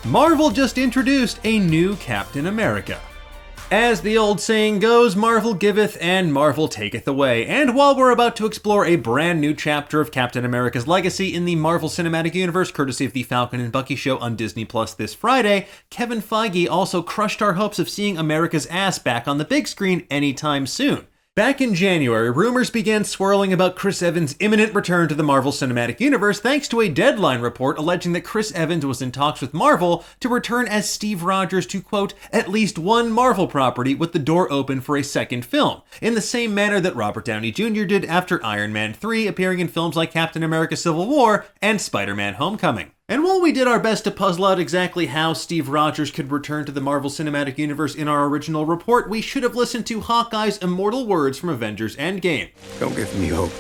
Marvel just introduced a new Captain America. As the old saying goes, Marvel giveth and Marvel taketh away. And while we're about to explore a brand new chapter of Captain America's legacy in the Marvel Cinematic Universe, courtesy of the Falcon and Bucky show on Disney Plus this Friday, Kevin Feige also crushed our hopes of seeing America's ass back on the big screen anytime soon. Back in January, rumors began swirling about Chris Evans' imminent return to the Marvel Cinematic Universe thanks to a Deadline report alleging that Chris Evans was in talks with Marvel to return as Steve Rogers to, quote, at least one Marvel property with the door open for a second film, in the same manner that Robert Downey Jr. did after Iron Man 3, appearing in films like Captain America Civil War and Spider-Man Homecoming. And while we did our best to puzzle out exactly how Steve Rogers could return to the Marvel Cinematic Universe in our original report, we should have listened to Hawkeye's immortal words from Avengers Endgame. Don't give me hope.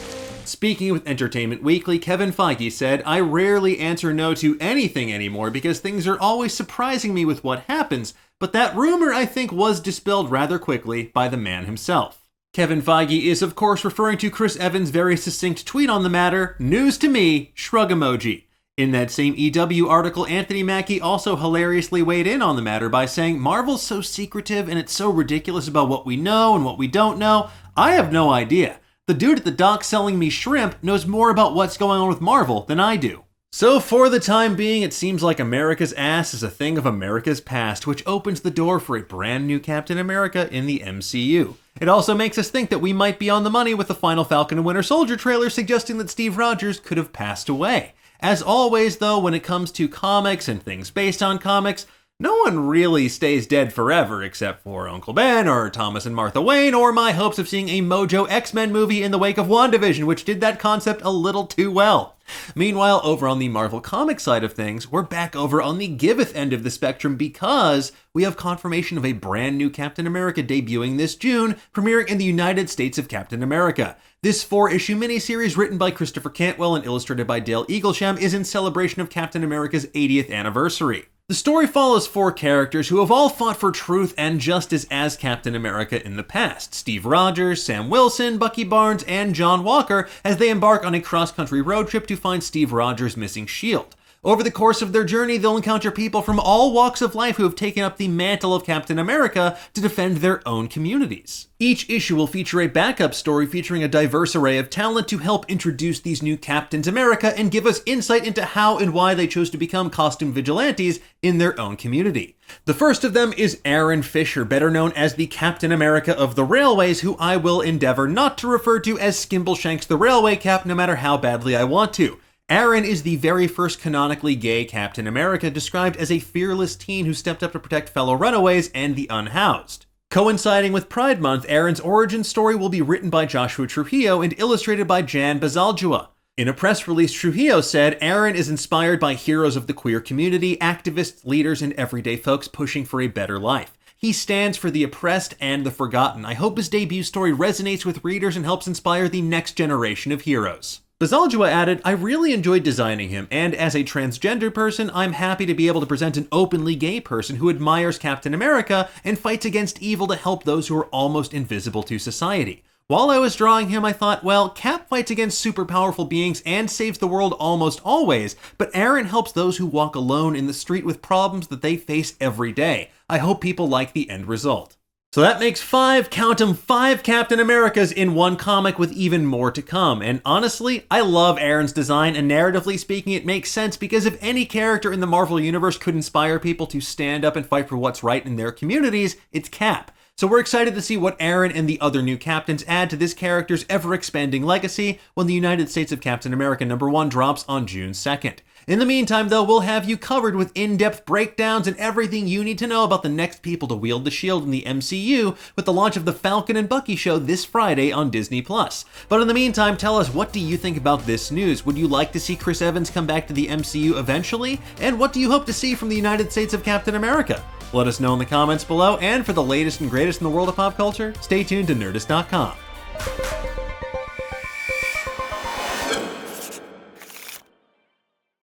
Speaking with Entertainment Weekly, Kevin Feige said, I rarely answer no to anything anymore because things are always surprising me with what happens, but that rumor I think was dispelled rather quickly by the man himself. Kevin Feige is of course referring to Chris Evans' very succinct tweet on the matter, news to me, shrug emoji. In that same EW article, Anthony Mackie also hilariously weighed in on the matter by saying, Marvel's so secretive and it's so ridiculous about what we know and what we don't know. I have no idea. The dude at the dock selling me shrimp knows more about what's going on with Marvel than I do. So for the time being, it seems like America's ass is a thing of America's past, which opens the door for a brand new Captain America in the MCU. It also makes us think that we might be on the money with the final Falcon and Winter Soldier trailer suggesting that Steve Rogers could have passed away. As always, though, when it comes to comics and things based on comics, no one really stays dead forever except for Uncle Ben or Thomas and Martha Wayne or my hopes of seeing a Mojo X-Men movie in the wake of WandaVision, which did that concept a little too well. Meanwhile, over on the Marvel Comics side of things, we're back over on the giveth end of the spectrum because we have confirmation of a brand new Captain America debuting this June, premiering in the United States of Captain America. This 4-issue miniseries, written by Christopher Cantwell and illustrated by Dale Eaglesham, is in celebration of Captain America's 80th anniversary. The story follows 4 characters who have all fought for truth and justice as Captain America in the past. Steve Rogers, Sam Wilson, Bucky Barnes, and John Walker as they embark on a cross-country road trip to find Steve Rogers' missing shield. Over the course of their journey, they'll encounter people from all walks of life who have taken up the mantle of Captain America to defend their own communities. Each issue will feature a backup story featuring a diverse array of talent to help introduce these new Captains America and give us insight into how and why they chose to become costume vigilantes in their own community. The first of them is Aaron Fischer, better known as the Captain America of the Railways, who I will endeavor not to refer to as Skimbleshanks the Railway Cap no matter how badly I want to. Aaron is the very first canonically gay Captain America, described as a fearless teen who stepped up to protect fellow runaways and the unhoused. Coinciding with Pride Month, Aaron's origin story will be written by Joshua Trujillo and illustrated by Jan Bazaldua. In a press release, Trujillo said, Aaron is inspired by heroes of the queer community, activists, leaders, and everyday folks pushing for a better life. He stands for the oppressed and the forgotten. I hope his debut story resonates with readers and helps inspire the next generation of heroes. Bazaldua added, I really enjoyed designing him, and as a transgender person, I'm happy to be able to present an openly gay person who admires Captain America and fights against evil to help those who are almost invisible to society. While I was drawing him, I thought, well, Cap fights against super powerful beings and saves the world almost always, but Aaron helps those who walk alone in the street with problems that they face every day. I hope people like the end result. So that makes 5, count 'em, 5 Captain Americas in one comic with even more to come. And honestly, I love Aaron's design, and narratively speaking, it makes sense because if any character in the Marvel Universe could inspire people to stand up and fight for what's right in their communities, it's Cap. So we're excited to see what Aaron and the other new captains add to this character's ever-expanding legacy when the United States of Captain America #1 drops on June 2nd. In the meantime, though, we'll have you covered with in-depth breakdowns and everything you need to know about the next people to wield the shield in the MCU with the launch of the Falcon and Bucky show this Friday on Disney+. But in the meantime, tell us, what do you think about this news? Would you like to see Chris Evans come back to the MCU eventually? And what do you hope to see from the United States of Captain America? Let us know in the comments below, and for the latest and greatest in the world of pop culture, stay tuned to Nerdist.com.